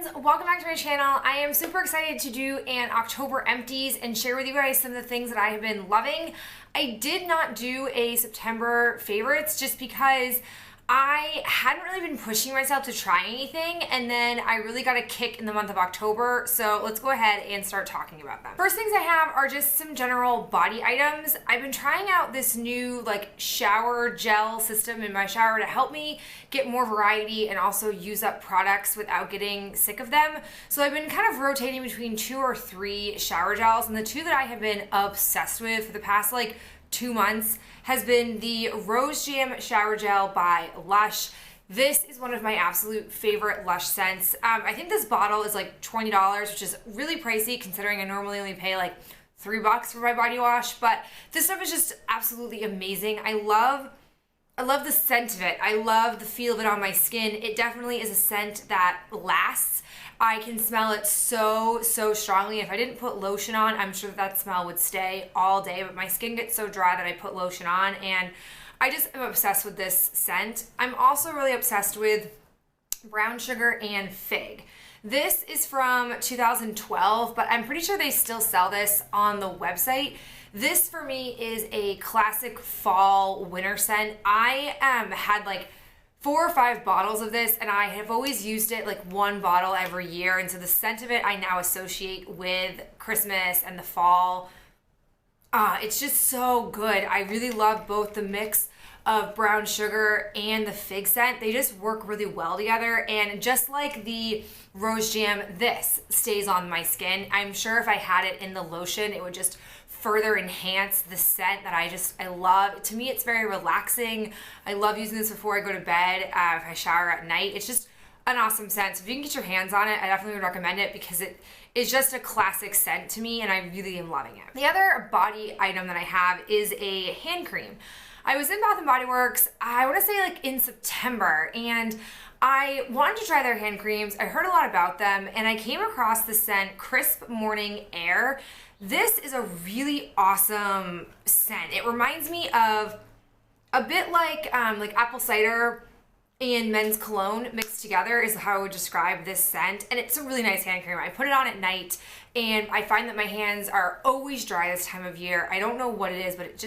friends, welcome back to my channel. I am super excited to do an October empties and share with you guys some of the things that I have been loving. I did not do a September favorites just because I hadn't really been pushing myself to try anything, and then I really got a kick in the month of October, so let's go ahead and start talking about them. First things I have are just some general body items. I've been trying out this new shower gel system in my shower to help me get more variety and also use up products without getting sick of them. So I've been kind of rotating between 2 or 3 shower gels, and the two that I have been obsessed with for the past 2 months has been the Rose Jam Shower Gel by Lush. This is one of my absolute favorite Lush scents. I think this bottle is $20, which is really pricey considering I normally only pay $3 for my body wash, but this stuff is just absolutely amazing. I love the scent of it. I love the feel of it on my skin. It definitely is a scent that lasts. I can smell it so strongly. If I didn't put lotion on, I'm sure that smell would stay all day, but my skin gets so dry that I put lotion on, and I just am obsessed with this scent. I'm also really obsessed with brown sugar and fig. This is from 2012, but I'm pretty sure they still sell this on the website. This for me is a classic fall winter scent. I had 4 or 5 bottles of this, and I have always used it 1 bottle every year, and so the scent of it I now associate with Christmas and the fall. It's just so good. I really love both the mix of brown sugar and the fig scent. They just work really well together, and just like the Rose Jam, this stays on my skin. I'm sure if I had it in the lotion, it would just further enhance the scent that I love. To me, it's very relaxing. I love using this before I go to bed, if I shower at night. It's just an awesome scent. So if you can get your hands on it, I definitely would recommend it because it is just a classic scent to me, and I really am loving it. The other body item that I have is a hand cream. I was in Bath & Body Works, I want to say in September, and I wanted to try their hand creams. I heard a lot about them, and I came across the scent Crisp Morning Air. This is a really awesome scent. It reminds me of a bit like apple cider and men's cologne mixed together is how I would describe this scent, and it's a really nice hand cream. I put it on at night, and I find that my hands are always dry this time of year. I don't know what it is, but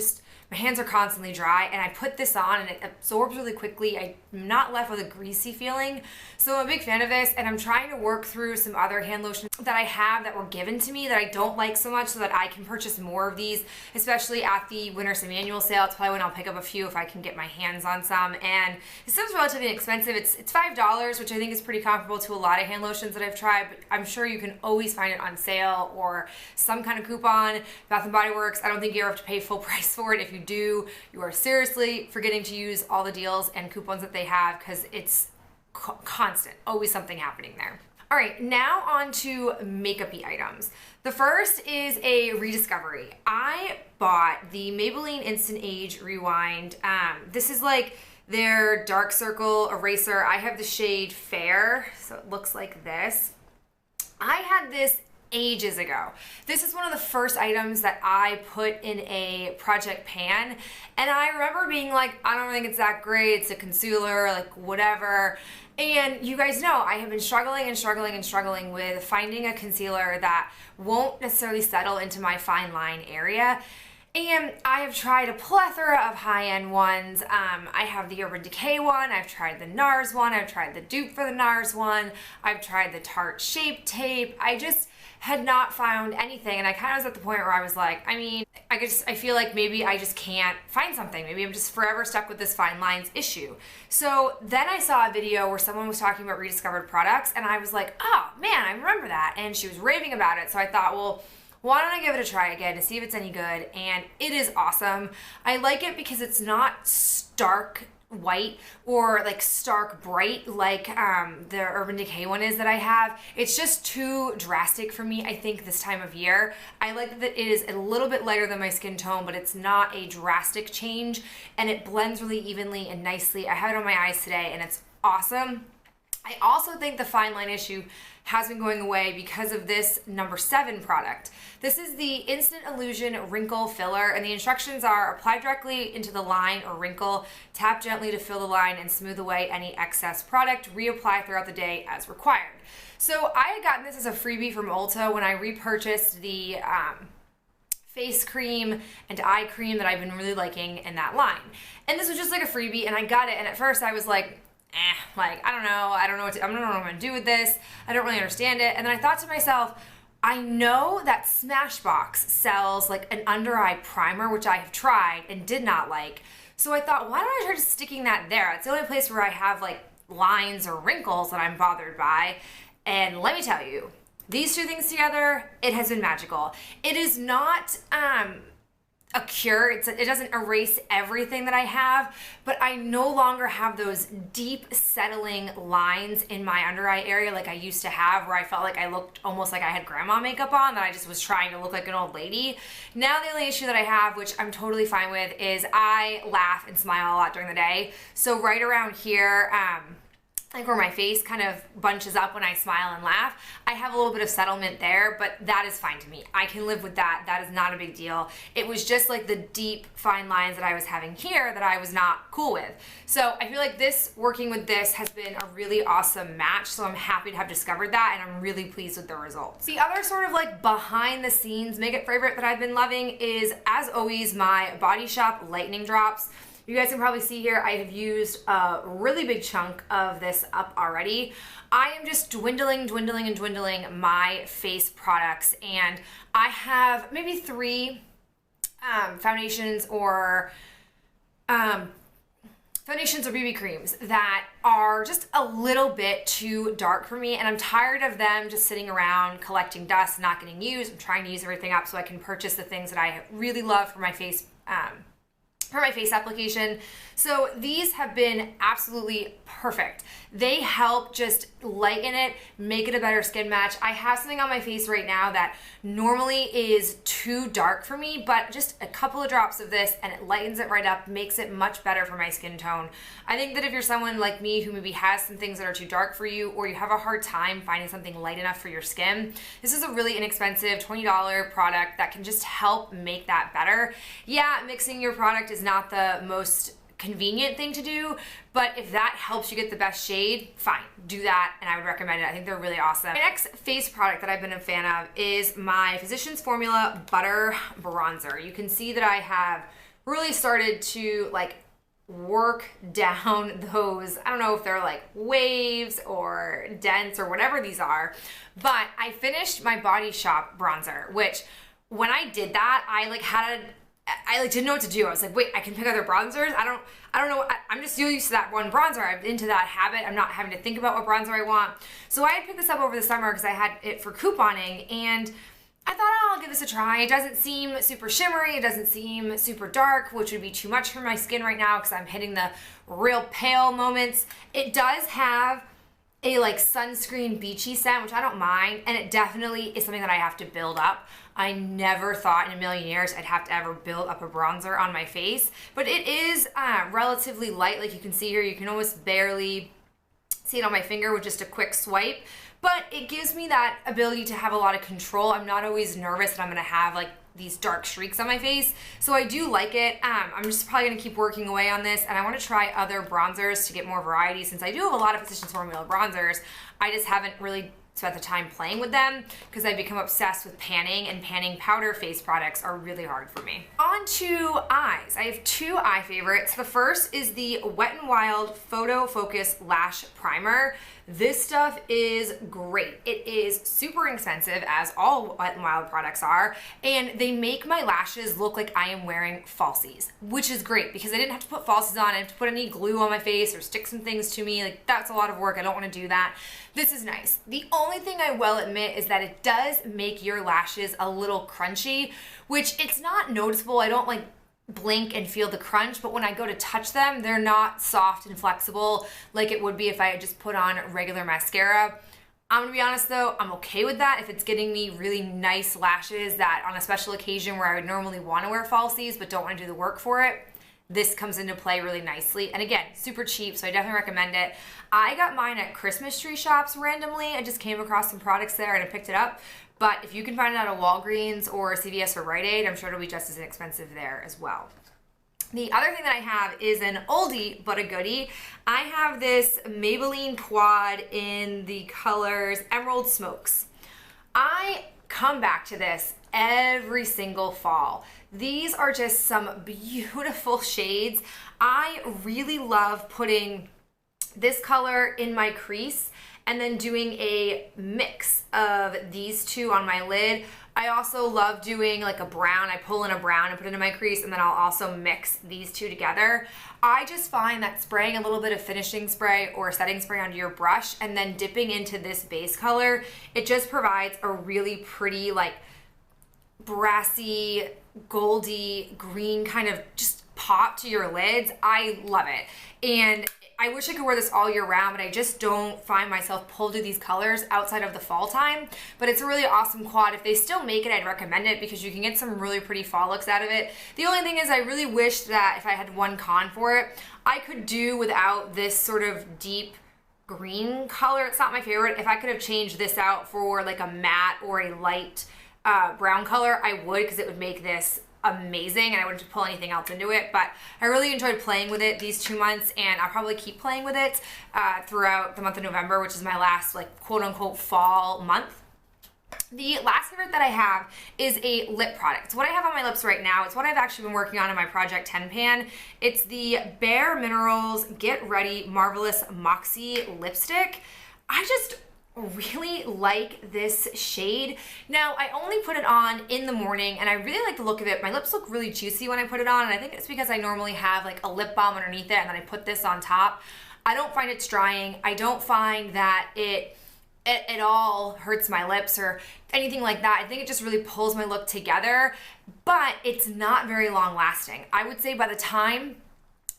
my hands are constantly dry, and I put this on and it absorbs really quickly. I'm not left with a greasy feeling, so I'm a big fan of this, and I'm trying to work through some other hand lotions that I have that were given to me that I don't like so much so that I can purchase more of these, especially at the Winter Some Annual sale. It's probably when I'll pick up a few if I can get my hands on some, and this stuff's relatively inexpensive. It's $5, which I think is pretty comparable to a lot of hand lotions that I've tried, but I'm sure you can always find it on sale or some kind of coupon. Bath & Body Works, I don't think you ever have to pay full price for it. If you do, you are seriously forgetting to use all the deals and coupons that they have because it's constant, always something happening there. All right, now on to makeup-y items. The first is a rediscovery. I bought the Maybelline Instant Age Rewind. This is their dark circle eraser. I have the shade Fair, so it looks like this. I had this ages ago. This is one of the first items that I put in a project pan, and I remember being like, I don't think it's that great, it's a concealer, whatever. And you guys know I have been struggling with finding a concealer that won't necessarily settle into my fine line area. And I have tried a plethora of high-end ones. I have the Urban Decay one, I've tried the NARS one, I've tried the dupe for the NARS one, I've tried the Tarte Shape Tape. I just had not found anything, and I kind of was at the point where I was like, I feel like maybe I just can't find something. Maybe I'm just forever stuck with this fine lines issue. So then I saw a video where someone was talking about rediscovered products, and I was like, oh man, I remember that, and she was raving about it. So I thought, well, why don't I give it a try again to see if it's any good, and it is awesome. I like it because it's not stark white or stark bright like the Urban Decay one is that I have. It's just too drastic for me, I think, this time of year. I like that it is a little bit lighter than my skin tone, but it's not a drastic change, and it blends really evenly and nicely. I have it on my eyes today, and it's awesome. I also think the fine line issue has been going away because of this number 7 product. This is the Instant Illusion Wrinkle Filler, and the instructions are apply directly into the line or wrinkle, tap gently to fill the line and smooth away any excess product, reapply throughout the day as required. So I had gotten this as a freebie from Ulta when I repurchased the face cream and eye cream that I've been really liking in that line. And this was just like a freebie, and I got it, and at first I was like, like, I don't know what I'm gonna do with this. I don't really understand it. And then I thought to myself, I know that Smashbox sells like an under eye primer, which I have tried and did not like. So I thought, why don't I try just sticking that there? It's the only place where I have like lines or wrinkles that I'm bothered by. And let me tell you, these two things together, it has been magical. It is not a cure. It doesn't erase everything that I have, but I no longer have those deep settling lines in my under eye area like I used to have, where I felt like I looked almost like I had grandma makeup on, that I just was trying to look like an old lady. Now the only issue that I have, which I'm totally fine with, is I laugh and smile a lot during the day. So right around here, like where my face kind of bunches up when I smile and laugh, I have a little bit of settlement there, but that is fine to me. I can live with that. That is not a big deal. It was just like the deep fine lines that I was having here that I was not cool with. So I feel like this, working with this, has been a really awesome match. So I'm happy to have discovered that, and I'm really pleased with the results. The other sort of like behind the scenes makeup favorite that I've been loving is, as always, my Body Shop Lightening Drops. You guys can probably see here I have used a really big chunk of this up already. I am just dwindling my face products, and I have maybe 3 foundations or BB creams that are just a little bit too dark for me, and I'm tired of them just sitting around collecting dust, not getting used. I'm trying to use everything up so I can purchase the things that I really love for my face application. So these have been absolutely perfect. They help just lighten it, make it a better skin match. I have something on my face right now that normally is too dark for me, but just a couple of drops of this and it lightens it right up, makes it much better for my skin tone. I think that if you're someone like me who maybe has some things that are too dark for you, or you have a hard time finding something light enough for your skin, this is a really inexpensive $20 product that can just help make that better. Yeah, mixing your product is not the most convenient thing to do, but if that helps you get the best shade, fine, do that, and I would recommend it. I think they're really awesome. My next face product that I've been a fan of is my Physicians Formula Butter Bronzer. You can see that I have really started to like work down those, I don't know if they're like waves or dents or whatever these are, but I finished my Body Shop bronzer, which when I did that, I didn't know what to do. I was like, wait, I can pick other bronzers? I don't know. I'm just used to that one bronzer. I'm into that habit. I'm not having to think about what bronzer I want. So I had picked this up over the summer because I had it for couponing, and I thought, oh, I'll give this a try. It doesn't seem super shimmery. It doesn't seem super dark, which would be too much for my skin right now because I'm hitting the real pale moments. It does have a like sunscreen beachy scent, which I don't mind, and it definitely is something that I have to build up. I never thought in a million years I'd have to ever build up a bronzer on my face, but it is relatively light. Like you can see here, you can almost barely see it on my finger with just a quick swipe, but it gives me that ability to have a lot of control. I'm not always nervous that I'm gonna have like these dark streaks on my face, so I do like it. I'm just probably gonna keep working away on this, and I wanna try other bronzers to get more variety. Since I do have a lot of Physicians Formula bronzers, I just haven't really spent the time playing with them because I've become obsessed with panning, and panning powder face products are really hard for me. On to eyes. I have 2 eye favorites. The first is the Wet n Wild Photo Focus Lash Primer. This stuff is great. It is super inexpensive, as all Wet n Wild products are, and they make my lashes look like I am wearing falsies, which is great because I didn't have to put falsies on. I didn't have to put any glue on my face or stick some things to me. Like, that's a lot of work. I don't want to do that. This is nice. The only thing I will admit is that it does make your lashes a little crunchy, which it's not noticeable. I don't like blink and feel the crunch, but when I go to touch them, they're not soft and flexible like it would be if I had just put on regular mascara. I'm gonna be honest though, I'm okay with that if it's getting me really nice lashes that on a special occasion where I would normally want to wear falsies but don't want to do the work for it. this comes into play really nicely. And again, super cheap, so I definitely recommend it. I got mine at Christmas tree shops randomly. I just came across some products there and I picked it up. But if you can find it at a Walgreens or CVS or Rite Aid, I'm sure it'll be just as inexpensive there as well. The other thing that I have is an oldie but a goodie. I have this Maybelline Quad in the colors Emerald Smokes. I come back to this every single fall. These are just some beautiful shades. I really love putting this color in my crease and then doing a mix of these two on my lid. I also love doing like a brown. I pull in a brown and put it in my crease, and then I'll also mix these two together. I just find that spraying a little bit of finishing spray or setting spray onto your brush and then dipping into this base color, it just provides a really pretty like brassy, goldy, green kind of just pop to your lids. I love it. And I wish I could wear this all year round, but I just don't find myself pulled to these colors outside of the fall time. But it's a really awesome quad. If they still make it, I'd recommend it because you can get some really pretty fall looks out of it. The only thing is I really wish that if I had one con for it, I could do without this sort of deep green color. It's not my favorite. If I could have changed this out for like a matte or a light brown color, I would, because it would make this amazing and I wouldn't have to pull anything else into it. But I really enjoyed playing with it these 2 months, and I'll probably keep playing with it throughout the month of November, which is my last like quote unquote fall month. The last favorite that I have is a lip product. It's what I have on my lips right now. It's what I've actually been working on in my Project 10 pan. It's the Bare Minerals Get Ready Marvelous Moxie lipstick. I just really like this shade. Now, I only put it on in the morning and I really like the look of it. My lips look really juicy when I put it on, and I think it's because I normally have like a lip balm underneath it and then I put this on top. I don't find it drying. I don't find that it at all hurts my lips or anything like that. I think it just really pulls my look together, but it's not very long lasting. I would say by the time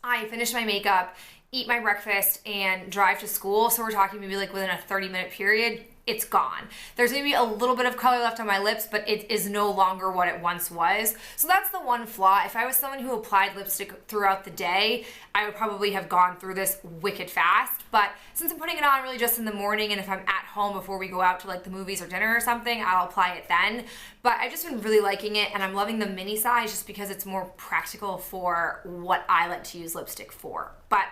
I finish my makeup, eat my breakfast, and drive to school, so we're talking maybe like within a 30-minute period, it's gone. There's maybe a little bit of color left on my lips, but it is no longer what it once was. So that's the one flaw. If I was someone who applied lipstick throughout the day, I would probably have gone through this wicked fast. But since I'm putting it on really just in the morning, and if I'm at home before we go out to like the movies or dinner or something, I'll apply it then. But I've just been really liking it, and I'm loving the mini size just because it's more practical for what I like to use lipstick for. But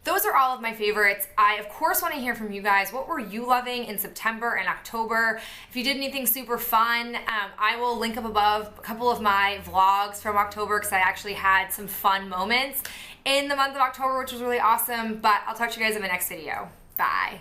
those are all of my favorites. I, of course, want to hear from you guys. What were you loving in September and October? If you did anything super fun, I will link up above a couple of my vlogs from October because I actually had some fun moments in the month of October, which was really awesome. But I'll talk to you guys in my next video. Bye.